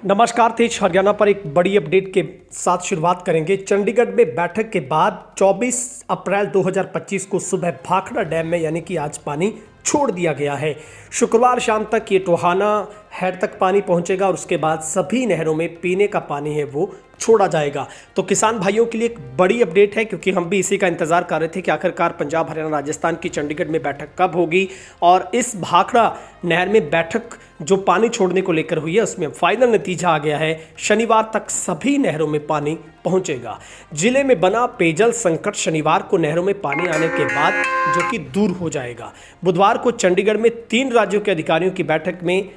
नमस्कार। तेज हरियाणा पर एक बड़ी अपडेट के साथ शुरुआत करेंगे। चंडीगढ़ में बैठक के बाद 24 अप्रैल 2025 को सुबह भाखड़ा डैम में यानी कि आज पानी छोड़ दिया गया है। शुक्रवार शाम तक ये टोहाना हेड तक पानी पहुंचेगा और उसके बाद सभी नहरों में पीने का पानी है वो छोड़ा जाएगा। तो किसान भाइयों के लिए एक बड़ी अपडेट है, क्योंकि हम भी इसी का इंतजार कर रहे थे कि आखिरकार पंजाब हरियाणा राजस्थान की चंडीगढ़ में बैठक कब होगी। और इस भाखड़ा नहर में बैठक जो पानी छोड़ने को लेकर हुई है उसमें फाइनल नतीजा आ गया है। शनिवार तक सभी नहरों में पानी पहुंचेगा। जिले में बना पेयजल संकट शनिवार को नहरों में पानी आने के बाद जो कि दूर हो जाएगा। बुधवार को चंडीगढ़ में 3 राज्यों के अधिकारियों की बैठक में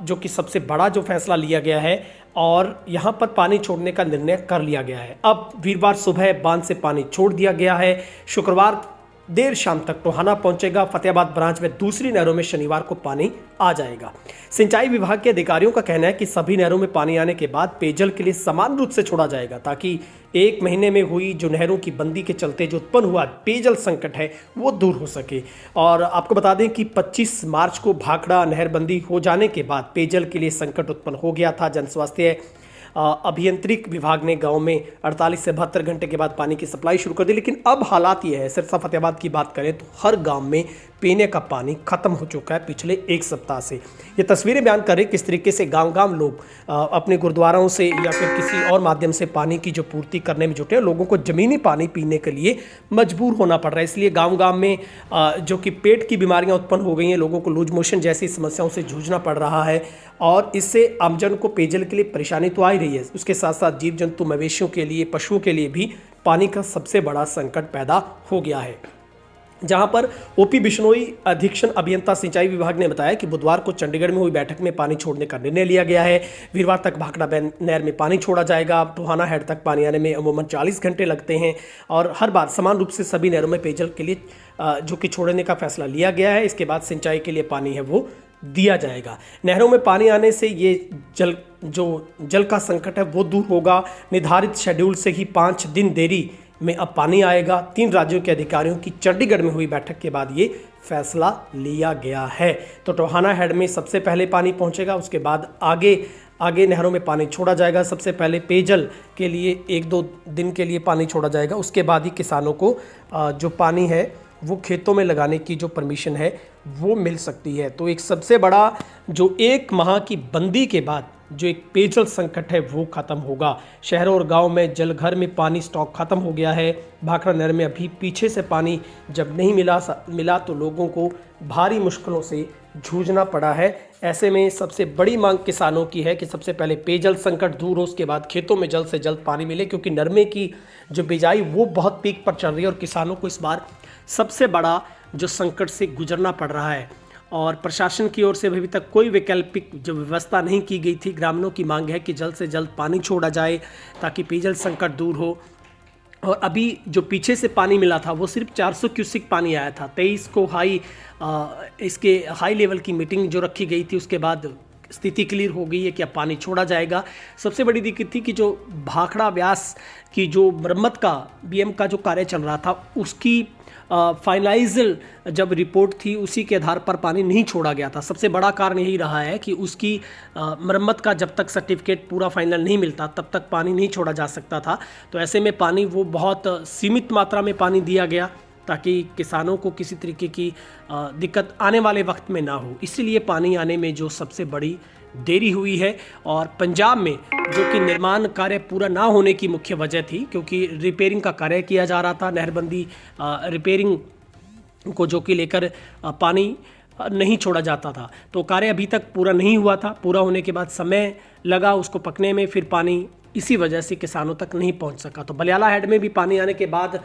जो कि सबसे बड़ा जो फैसला लिया गया है और यहां पर पानी छोड़ने का निर्णय कर लिया गया है। अब वीरवार सुबह बांध से पानी छोड़ दिया गया है। शुक्रवार देर शाम तक टोहाना पहुंचेगा। फतेहाबाद ब्रांच में दूसरी नहरों में शनिवार को पानी आ जाएगा। सिंचाई विभाग के अधिकारियों का कहना है कि सभी नहरों में पानी आने के बाद पेयजल के लिए समान रूप से छोड़ा जाएगा, ताकि 1 महीने में हुई जो नहरों की बंदी के चलते जो उत्पन्न हुआ पेयजल संकट है वो दूर हो सके। और आपको बता दें कि 25 मार्च को भाखड़ा नहर बंदी हो जाने के बाद पेयजल के लिए संकट उत्पन्न हो गया था। जन स्वास्थ्य अभियंत्रिक विभाग ने गांव में 48 से 72 घंटे के बाद पानी की सप्लाई शुरू कर दी। लेकिन अब हालात ये है, सिरसा फतेहाबाद की बात करें तो हर गांव में पीने का पानी खत्म हो चुका है पिछले 1 सप्ताह से। ये तस्वीरें बयान कर रही किस तरीके से गांव-गांव लोग अपने गुरुद्वाराओं से या फिर किसी और माध्यम से पानी की जो पूर्ति करने में जुटे हैं। लोगों को ज़मीनी पानी पीने के लिए मजबूर होना पड़ रहा है। इसलिए गांव-गांव में जो कि पेट की बीमारियां उत्पन्न हो गई हैं, लोगों को लूज मोशन जैसी समस्याओं से जूझना पड़ रहा है और इससे आमजन को पेयजल के लिए परेशानी तो आ ही रही है। उसके साथ साथ जीव जंतु मवेशियों के लिए, पशुओं के लिए भी पानी का सबसे बड़ा संकट पैदा हो गया है। जहां पर ओपी बिश्नोई अधीक्षण अभियंता सिंचाई विभाग ने बताया कि बुधवार को चंडीगढ़ में हुई बैठक में पानी छोड़ने का निर्णय लिया गया है। वीरवार तक भाखड़ा नहर में पानी छोड़ा जाएगा। टोहाना हेड तक पानी आने में अमूमन 40 घंटे लगते हैं और हर बार समान रूप से सभी नहरों में पेयजल के लिए जो कि छोड़ने का फैसला लिया गया है। इसके बाद सिंचाई के लिए पानी है वो दिया जाएगा। नहरों में पानी आने से ये जल का संकट है वो दूर होगा। निर्धारित शेड्यूल से ही 5 दिन देरी में अब पानी आएगा। 3 राज्यों के अधिकारियों की चंडीगढ़ में हुई बैठक के बाद ये फैसला लिया गया है। तो टोहाना हेड में सबसे पहले पानी पहुंचेगा, उसके बाद आगे नहरों में पानी छोड़ा जाएगा। सबसे पहले पेयजल के लिए 1-2 दिन के लिए पानी छोड़ा जाएगा। उसके बाद ही किसानों को जो पानी है वो खेतों में लगाने की जो परमिशन है वो मिल सकती है। तो एक सबसे बड़ा जो 1 माह की बंदी के बाद जो एक पेयजल संकट है वो खत्म होगा। शहरों और गांव में जलघर में पानी स्टॉक खत्म हो गया है। भाखड़ा नहर में अभी पीछे से पानी जब नहीं मिला तो लोगों को भारी मुश्किलों से जूझना पड़ा है। ऐसे में सबसे बड़ी मांग किसानों की है कि सबसे पहले पेयजल संकट दूर हो, उसके बाद खेतों में जल्द से जल्द पानी मिले, क्योंकि नरमे की जो बिजाई वो बहुत पीक पर चल रही है और किसानों को इस बार सबसे बड़ा जो संकट से गुजरना पड़ रहा है। और प्रशासन की ओर से अभी तक कोई वैकल्पिक जो व्यवस्था नहीं की गई थी। ग्रामीणों की मांग है कि जल्द से जल्द पानी छोड़ा जाए ताकि पेयजल संकट दूर हो। और अभी जो पीछे से पानी मिला था वो सिर्फ 400 क्यूसिक पानी आया था। 23 को इसके हाई लेवल की मीटिंग जो रखी गई थी, उसके बाद स्थिति क्लियर हो गई है कि अब पानी छोड़ा जाएगा। सबसे बड़ी दिक्कत थी कि जो भाखड़ा व्यास की जो मरम्मत का बीएम का जो कार्य चल रहा था उसकी फाइनलाइजल जब रिपोर्ट थी उसी के आधार पर पानी नहीं छोड़ा गया था। सबसे बड़ा कारण यही रहा है कि उसकी मरम्मत का जब तक सर्टिफिकेट पूरा फाइनल नहीं मिलता तब तक पानी नहीं छोड़ा जा सकता था। तो ऐसे में पानी वो बहुत सीमित मात्रा में पानी दिया गया ताकि किसानों को किसी तरीके की दिक्कत आने वाले वक्त में ना हो। इसीलिए पानी आने में जो सबसे बड़ी देरी हुई है। और पंजाब में जो कि निर्माण कार्य पूरा ना होने की मुख्य वजह थी, क्योंकि रिपेयरिंग का कार्य किया जा रहा था। नहरबंदी रिपेयरिंग को जो कि लेकर पानी नहीं छोड़ा जाता था, तो कार्य अभी तक पूरा नहीं हुआ था। पूरा होने के बाद समय लगा उसको पकने में, फिर पानी इसी वजह से किसानों तक नहीं पहुंच सका। तो बलियाला हेड में भी पानी आने के बाद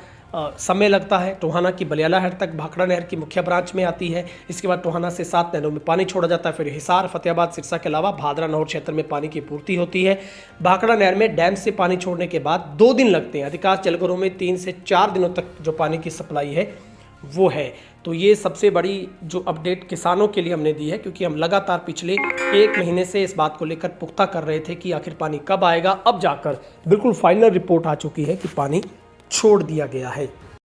समय लगता है। टोहाना की बलियाला हेड तक भाखड़ा नहर की मुख्य ब्रांच में आती है। इसके बाद टोहाना से 7 नहरों में पानी छोड़ा जाता है। फिर हिसार, फतेहाबाद, सिरसा के अलावा भादरा नहर क्षेत्र में पानी की पूर्ति होती है। भाखड़ा नहर में डैम से पानी छोड़ने के बाद 2 दिन लगते हैं। अधिकांश जलघरों में 3 से 4 दिनों तक जो पानी की सप्लाई है वो है। तो ये सबसे बड़ी जो अपडेट किसानों के लिए हमने दी है, क्योंकि हम लगातार पिछले 1 महीने से इस बात को लेकर पुख्ता कर रहे थे कि आखिर पानी कब आएगा। अब जाकर बिल्कुल फाइनल रिपोर्ट आ चुकी है कि पानी छोड़ दिया गया है।